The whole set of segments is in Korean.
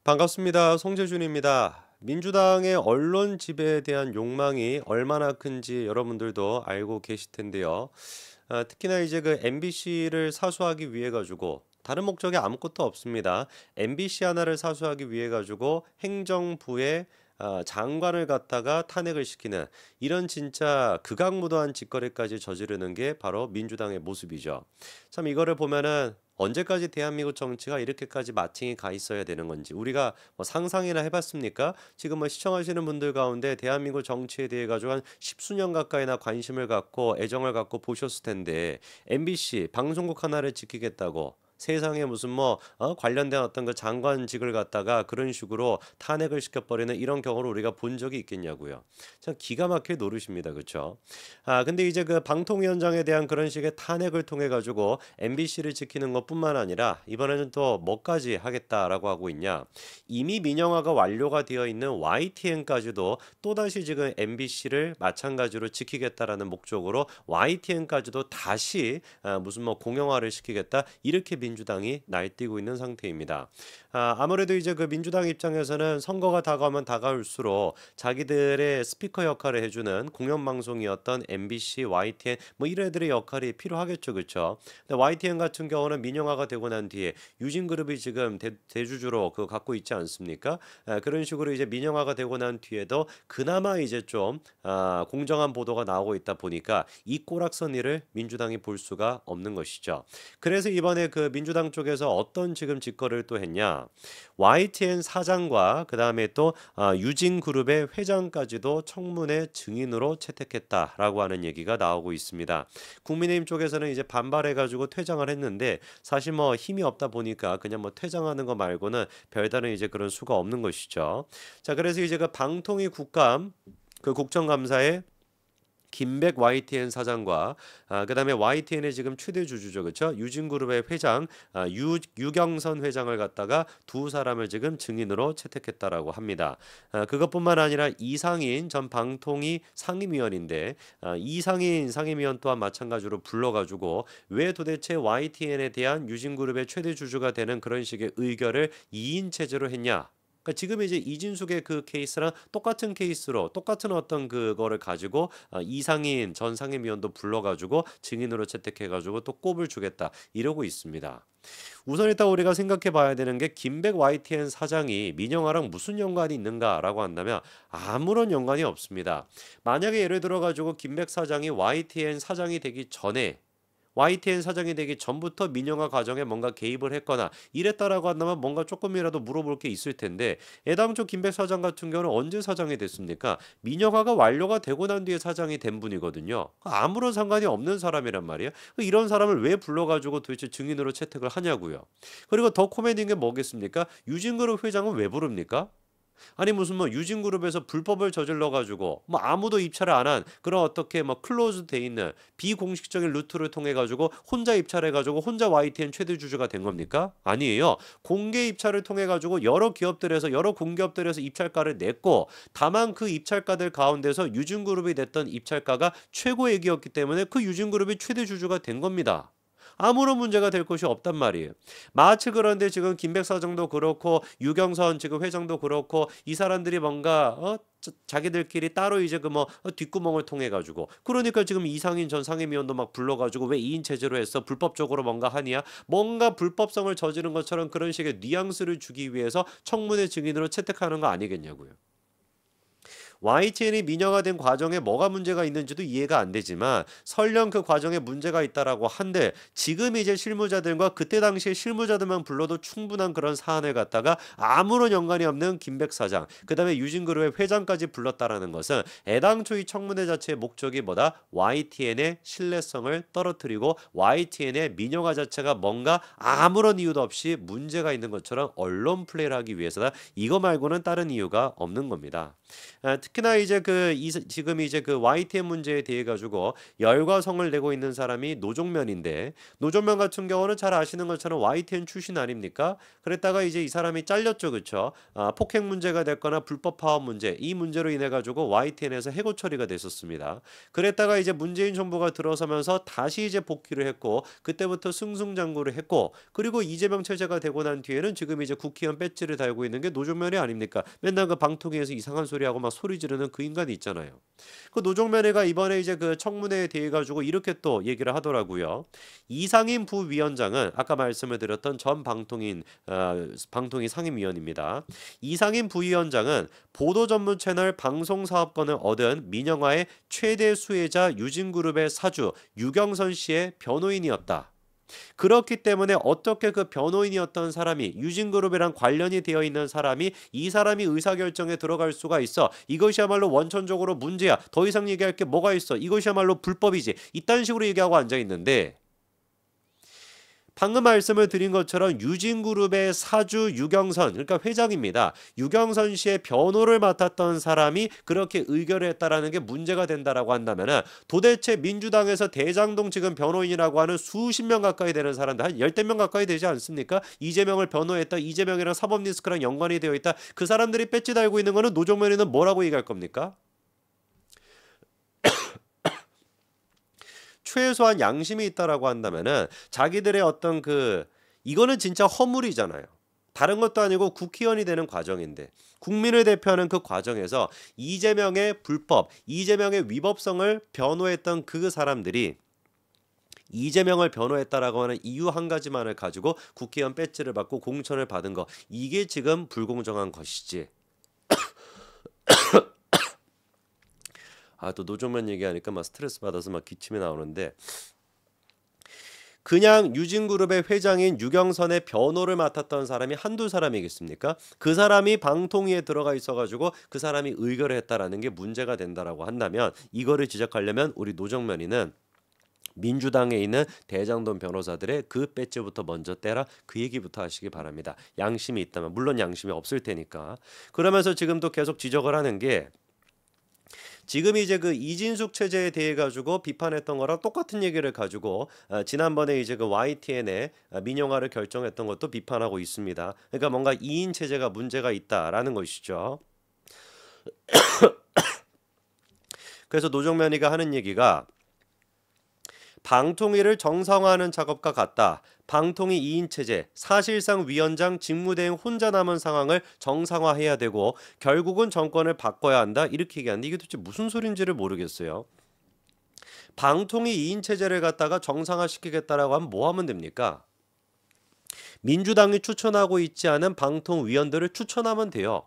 반갑습니다. 송재준입니다. 민주당의 언론 지배에 대한 욕망이 얼마나 큰지 여러분들도 알고 계실 텐데요. 특히나 이제 그 MBC를 사수하기 위해 가지고 다른 목적이 아무것도 없습니다. MBC 하나를 사수하기 위해 가지고 행정부의 장관을 갖다가 탄핵을 시키는 이런 진짜 극악무도한 짓거리까지 저지르는 게 바로 민주당의 모습이죠. 참 이거를 보면은 언제까지 대한민국 정치가 이렇게까지 마칭이 가 있어야 되는 건지 우리가 뭐 상상이나 해봤습니까? 지금 뭐 시청하시는 분들 가운데 대한민국 정치에 대해 가지고 한 십수년 가까이나 관심을 갖고 애정을 갖고 보셨을 텐데 MBC 방송국 하나를 지키겠다고 세상에 무슨 뭐 관련된 어떤 그 장관직을 갖다가 그런 식으로 탄핵을 시켜버리는 이런 경우를 우리가 본 적이 있겠냐고요. 참 기가 막힐 노릇입니다. 그렇죠? 근데 이제 그 방통위원장에 대한 그런 식의 탄핵을 통해 가지고 MBC를 지키는 것뿐만 아니라 이번에는 또 뭐까지 하겠다라고 하고 있냐? 이미 민영화가 완료가 되어 있는 YTN까지도 또다시 지금 MBC를 마찬가지로 지키겠다라는 목적으로 YTN까지도 다시 무슨 뭐 공영화를 시키겠다 이렇게 민주당이 날뛰고 있는 상태입니다. 아무래도 이제 그 민주당 입장에서는 선거가 다가오면 다가올수록 자기들의 스피커 역할을 해주는 공영방송이었던 MBC, YTN 뭐 이런 애들의 역할이 필요하겠죠, 그렇죠? 근데 YTN 같은 경우는 민영화가 되고 난 뒤에 유진그룹이 지금 대주주로 그 갖고 있지 않습니까? 그런 식으로 이제 민영화가 되고 난 뒤에도 그나마 이제 좀 공정한 보도가 나오고 있다 보니까 이 꼬락서니를 민주당이 볼 수가 없는 것이죠. 그래서 이번에 그 민주당 쪽에서 어떤 지금 짓거리를 또 했냐? YTN 사장과 그다음에 또 유진그룹의 회장까지도 청문회 증인으로 채택했다라고 하는 얘기가 나오고 있습니다. 국민의힘 쪽에서는 이제 반발해가지고 퇴장을 했는데 사실 뭐 힘이 없다 보니까 그냥 뭐 퇴장하는 거 말고는 별다른 이제 그런 수가 없는 것이죠. 자, 그래서 이제 그 방통위 국감 그 국정감사에 김백 YTN 사장과 그다음에 YTN의 지금 최대 주주죠, 그렇죠? 유진그룹의 회장 유경선 회장을 갖다가 두 사람을 지금 증인으로 채택했다라고 합니다. 그것뿐만 아니라 이상인 전 방통위 상임위원인데 이상인 상임위원 또한 마찬가지로 불러가지고 왜 도대체 YTN에 대한 유진그룹의 최대 주주가 되는 그런 식의 의결을 2인 체제로 했냐? 그러니까 지금 이제 이진숙의 그 케이스랑 똑같은 케이스로 똑같은 어떤 그거를 가지고 이상인 전 상임위원도 불러가지고 증인으로 채택해가지고 또 꼽을 주겠다 이러고 있습니다. 우선 일단 우리가 생각해 봐야 되는 게 김백 YTN 사장이 민영화랑 무슨 연관이 있는가라고 한다면 아무런 연관이 없습니다. 만약에 예를 들어 가지고 김백 사장이 YTN 사장이 되기 전에 YTN 사장이 되기 전부터 민영화 과정에 뭔가 개입을 했거나 이랬다라고 한다면 뭔가 조금이라도 물어볼 게 있을 텐데 애당초 김백 사장 같은 경우는 언제 사장이 됐습니까? 민영화가 완료가 되고 난 뒤에 사장이 된 분이거든요. 아무런 상관이 없는 사람이란 말이에요. 이런 사람을 왜 불러가지고 도대체 증인으로 채택을 하냐고요. 그리고 더 코미디인 게 뭐겠습니까? 유진그룹 회장은 왜 부릅니까? 아니 무슨 뭐 유진그룹에서 불법을 저질러 가지고 뭐 아무도 입찰을 안 한 그런 어떻게 뭐 클로즈 돼 있는 비공식적인 루트를 통해 가지고 혼자 입찰해 가지고 혼자 YTN 최대 주주가 된 겁니까? 아니에요. 공개 입찰을 통해 가지고 여러 기업들에서 여러 공기업들에서 입찰가를 냈고 다만 그 입찰가들 가운데서 유진그룹이 냈던 입찰가가 최고액이었기 때문에 그 유진그룹이 최대 주주가 된 겁니다. 아무런 문제가 될 것이 없단 말이에요. 마치 그런데 지금 김백 사장도 그렇고 유경선 지금 회장도 그렇고 이 사람들이 뭔가 자기들끼리 따로 이제 그 뭐 뒷구멍을 통해 가지고 그러니까 지금 이상인 전 상임위원도 막 불러가지고 왜 2인 체제로 했어 불법적으로 뭔가 하냐 뭔가 불법성을 저지른 것처럼 그런 식의 뉘앙스를 주기 위해서 청문회 증인으로 채택하는 거 아니겠냐고요. YTN이 민영화된 과정에 뭐가 문제가 있는지도 이해가 안 되지만 설령 그 과정에 문제가 있다라고 한들 지금 이제 실무자들과 그때 당시에 실무자들만 불러도 충분한 그런 사안을 갖다가 아무런 연관이 없는 김백 사장 그다음에 유진그룹의 회장까지 불렀다라는 것은 애당초 이 청문회 자체의 목적이 뭐다? YTN의 신뢰성을 떨어뜨리고 YTN의 민영화 자체가 뭔가 아무런 이유도 없이 문제가 있는 것처럼 언론 플레이를 하기 위해서다. 이거 말고는 다른 이유가 없는 겁니다. 특히나 이제 지금 이제 그 YTN 문제에 대해 가지고 열과 성을 내고 있는 사람이 노종면인데, 노종면 같은 경우는 잘 아시는 것처럼 YTN 출신 아닙니까? 그랬다가 이제 이 사람이 잘렸죠, 그렇죠? 폭행 문제가 됐거나 불법 파업 문제, 이 문제로 인해 가지고 YTN에서 해고 처리가 됐었습니다. 그랬다가 이제 문재인 정부가 들어서면서 다시 이제 복귀를 했고, 그때부터 승승장구를 했고, 그리고 이재명 체제가 되고 난 뒤에는 지금 이제 국회의원 배지를 달고 있는 게 노종면이 아닙니까? 맨날 그 방통위에서 이상한 소리하고 막 소리 지르는 그 인간이 있잖아요. 그 노종면이가 이번에 이제 그 청문회에 대해 가지고 이렇게 또 얘기를 하더라고요. 이상인 부위원장은 아까 말씀을 드렸던 전 방통위 상임위원입니다. 이상인 부위원장은 보도 전문 채널 방송 사업권을 얻은 민영화의 최대 수혜자 유진그룹의 사주 유경선 씨의 변호인이었다. 그렇기 때문에 어떻게 그 변호인이었던 사람이, 유진그룹이랑 관련이 되어 있는 사람이, 이 사람이 의사결정에 들어갈 수가 있어? 이것이야말로 원천적으로 문제야. 더 이상 얘기할 게 뭐가 있어? 이것이야말로 불법이지. 이딴 식으로 얘기하고 앉아있는데, 방금 말씀을 드린 것처럼 유진그룹의 사주 유경선, 그러니까 회장입니다. 유경선 씨의 변호를 맡았던 사람이 그렇게 의결을 했다라는 게 문제가 된다라고 한다면은, 도대체 민주당에서 대장동 지금 변호인이라고 하는 수십 명 가까이 되는 사람들, 한 열댓 명 가까이 되지 않습니까? 이재명을 변호했다, 이재명이랑 사법 리스크랑 연관이 되어 있다, 그 사람들이 배지 달고 있는 거는 노종면이는 뭐라고 얘기할 겁니까? 최소한 양심이 있다라고 한다면은 자기들의 어떤 이거는 진짜 허물이잖아요. 다른 것도 아니고 국회의원이 되는 과정인데, 국민을 대표하는 그 과정에서 이재명의 불법, 이재명의 위법성을 변호했던 그 사람들이 이재명을 변호했다라고 하는 이유 한 가지만을 가지고 국회의원 배지를 받고 공천을 받은 거, 이게 지금 불공정한 것이지. 또 노종면 얘기하니까 막 스트레스 받아서 막 기침이 나오는데, 그냥 유진그룹의 회장인 유경선의 변호를 맡았던 사람이 한두 사람이겠습니까? 그 사람이 방통위에 들어가 있어가지고 그 사람이 의결을 했다라는 게 문제가 된다라고 한다면, 이거를 지적하려면 우리 노정면이는 민주당에 있는 대장동 변호사들의 그 배지부터 먼저 떼라, 그 얘기부터 하시기 바랍니다. 양심이 있다면, 물론 양심이 없을 테니까. 그러면서 지금도 계속 지적을 하는 게, 지금 이제 그 이진숙 체제에 대해 가지고 비판했던 거랑 똑같은 얘기를 가지고 지난번에 이제 그 YTN의 민영화를 결정했던 것도 비판하고 있습니다. 그러니까 뭔가 2인 체제가 문제가 있다라는 것이죠. 그래서 노정면이가 하는 얘기가, 방통위를 정상화하는 작업과 같다. 방통위 2인 체제, 사실상 위원장 직무대행 혼자 남은 상황을 정상화해야 되고 결국은 정권을 바꿔야 한다, 이렇게 얘기하는데, 이게 도대체 무슨 소린지를 모르겠어요. 방통위 2인 체제를 갖다가 정상화시키겠다라고 하면 뭐 하면 됩니까? 민주당이 추천하고 있지 않은 방통위원들을 추천하면 돼요.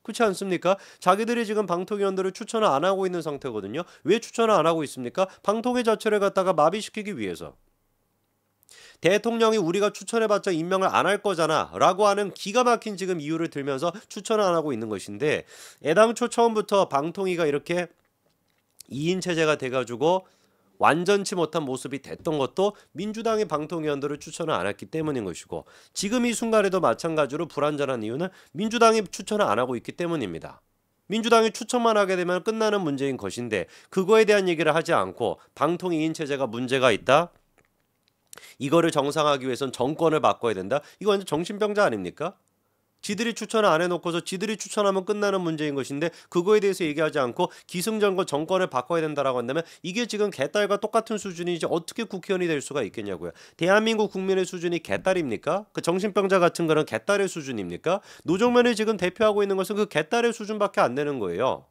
그렇지 않습니까? 자기들이 지금 방통위원들을 추천을 안 하고 있는 상태거든요. 왜 추천을 안 하고 있습니까? 방통위 자체를 갖다가 마비시키기 위해서. 대통령이 우리가 추천해봤자 임명을 안 할 거잖아 라고 하는 기가 막힌 지금 이유를 들면서 추천을 안 하고 있는 것인데, 애당초 처음부터 방통위가 이렇게 2인 체제가 돼가지고 완전치 못한 모습이 됐던 것도 민주당의 방통위원들을 추천을 안 했기 때문인 것이고, 지금 이 순간에도 마찬가지로 불완전한 이유는 민주당이 추천을 안 하고 있기 때문입니다. 민주당이 추천만 하게 되면 끝나는 문제인 것인데, 그거에 대한 얘기를 하지 않고 방통 2인 체제가 문제가 있다, 이거를 정상화하기 위해선 정권을 바꿔야 된다, 이거 완전 정신병자 아닙니까? 지들이 추천을 안 해놓고서 지들이 추천하면 끝나는 문제인 것인데, 그거에 대해서 얘기하지 않고 기승전결 정권을 바꿔야 된다라고 한다면, 이게 지금 개딸과 똑같은 수준이지 어떻게 국회의원이 될 수가 있겠냐고요. 대한민국 국민의 수준이 개딸입니까? 그 정신병자 같은 거는 개딸의 수준입니까? 노정면이 지금 대표하고 있는 것은 그 개딸의 수준밖에 안 되는 거예요.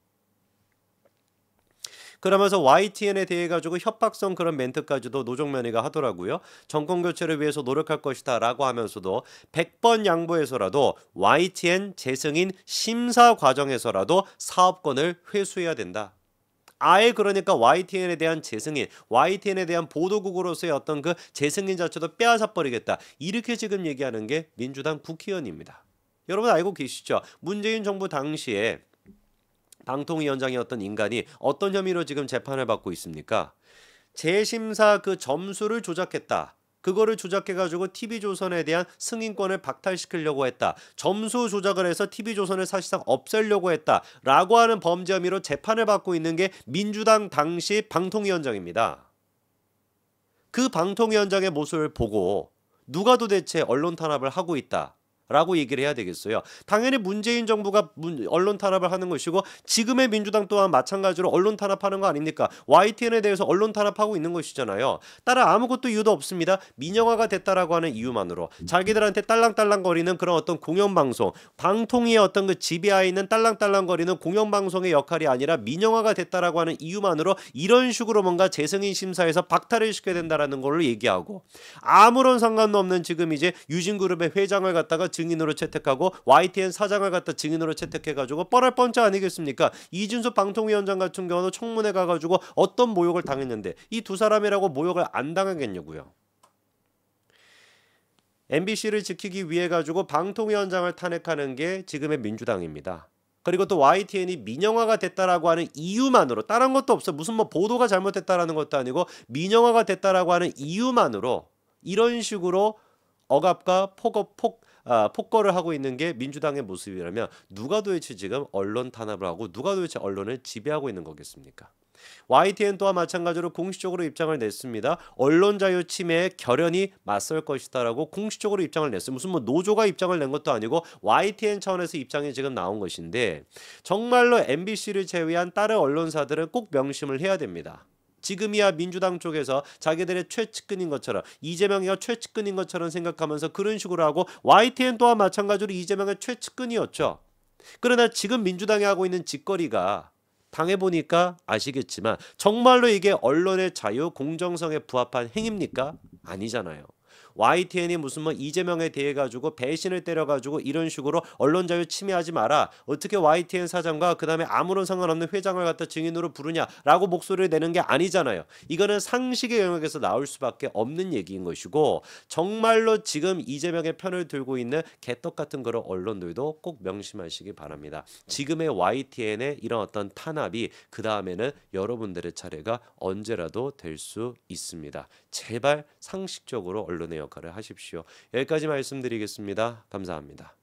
그러면서 YTN에 대해 가지고 협박성 그런 멘트까지도 노정면이가 하더라고요. 정권 교체를 위해서 노력할 것이다 라고 하면서도 100번 양보해서라도 YTN 재승인 심사 과정에서라도 사업권을 회수해야 된다. 아예 그러니까 YTN에 대한 재승인, YTN에 대한 보도국으로서의 어떤 그 재승인 자체도 빼앗아 버리겠다, 이렇게 지금 얘기하는 게 민주당 국회의원입니다. 여러분 알고 계시죠? 문재인 정부 당시에 방통위원장이었던 인간이 어떤 혐의로 지금 재판을 받고 있습니까? 재심사 그 점수를 조작했다, 그거를 조작해가지고 TV조선에 대한 승인권을 박탈시키려고 했다. 점수 조작을 해서 TV조선을 사실상 없애려고 했다라고 하는 범죄 혐의로 재판을 받고 있는 게 민주당 당시 방통위원장입니다. 그 방통위원장의 모습을 보고 누가 도대체 언론 탄압을 하고 있다 라고 얘기를 해야 되겠어요. 당연히 문재인 정부가 언론 탄압을 하는 것이고 지금의 민주당 또한 마찬가지로 언론 탄압하는 거 아닙니까? YTN에 대해서 언론 탄압하고 있는 것이잖아요. 따라 아무것도 이유도 없습니다. 민영화가 됐다라고 하는 이유만으로 자기들한테 딸랑딸랑거리는 그런 어떤 공영방송, 방통위의 어떤 그 지배하에 있는 딸랑딸랑거리는 공영방송의 역할이 아니라 민영화가 됐다라고 하는 이유만으로 이런 식으로 뭔가 재승인 심사에서 박탈을 시켜야 된다라는 걸로 얘기하고 아무런 상관도 없는 지금 이제 유진그룹의 회장을 갖다가 증인으로 채택하고 YTN 사장을 갖다 증인으로 채택해가지고 뻔할 뻔짜 아니겠습니까? 이준수 방통위원장 같은 경우는 청문회 가가지고 어떤 모욕을 당했는데 이 두 사람이라고 모욕을 안 당하겠냐고요. MBC를 지키기 위해 가지고 방통위원장을 탄핵하는 게 지금의 민주당입니다. 그리고 또 YTN이 민영화가 됐다라고 하는 이유만으로 다른 것도 없어. 무슨 뭐 보도가 잘못됐다라는 것도 아니고 민영화가 됐다라고 하는 이유만으로 이런 식으로 억압과 폭거를 하고 있는 게 민주당의 모습이라면 누가 도대체 지금 언론 탄압을 하고 누가 도대체 언론을 지배하고 있는 거겠습니까? YTN 또한 마찬가지로 공식적으로 입장을 냈습니다. 언론 자유 침해에 결연히 맞설 것이다라고 공식적으로 입장을 냈어요. 무슨 뭐 노조가 입장을 낸 것도 아니고 YTN 차원에서 입장이 지금 나온 것인데 정말로 MBC를 제외한 다른 언론사들은 꼭 명심을 해야 됩니다. 지금이야 민주당 쪽에서 자기들의 최측근인 것처럼 이재명이가 최측근인 것처럼 생각하면서 그런 식으로 하고 YTN 또한 마찬가지로 이재명의 최측근이었죠. 그러나 지금 민주당이 하고 있는 짓거리가 당해보니까 아시겠지만 정말로 이게 언론의 자유, 공정성에 부합한 행위입니까? 아니잖아요. YTN이 무슨 뭐 이재명에 대해 가지고 배신을 때려가지고 이런 식으로 언론 자유 침해하지 마라. 어떻게 YTN 사장과 그 다음에 아무런 상관없는 회장을 갖다 증인으로 부르냐라고 목소리를 내는 게 아니잖아요. 이거는 상식의 영역에서 나올 수밖에 없는 얘기인 것이고 정말로 지금 이재명의 편을 들고 있는 개떡 같은 그런 언론들도 꼭 명심하시기 바랍니다. 지금의 YTN의 이런 어떤 탄압이 그 다음에는 여러분들의 차례가 언제라도 될 수 있습니다. 제발 상식적으로 언론의 역할을 하십시오. 여기까지 말씀드리겠습니다. 감사합니다.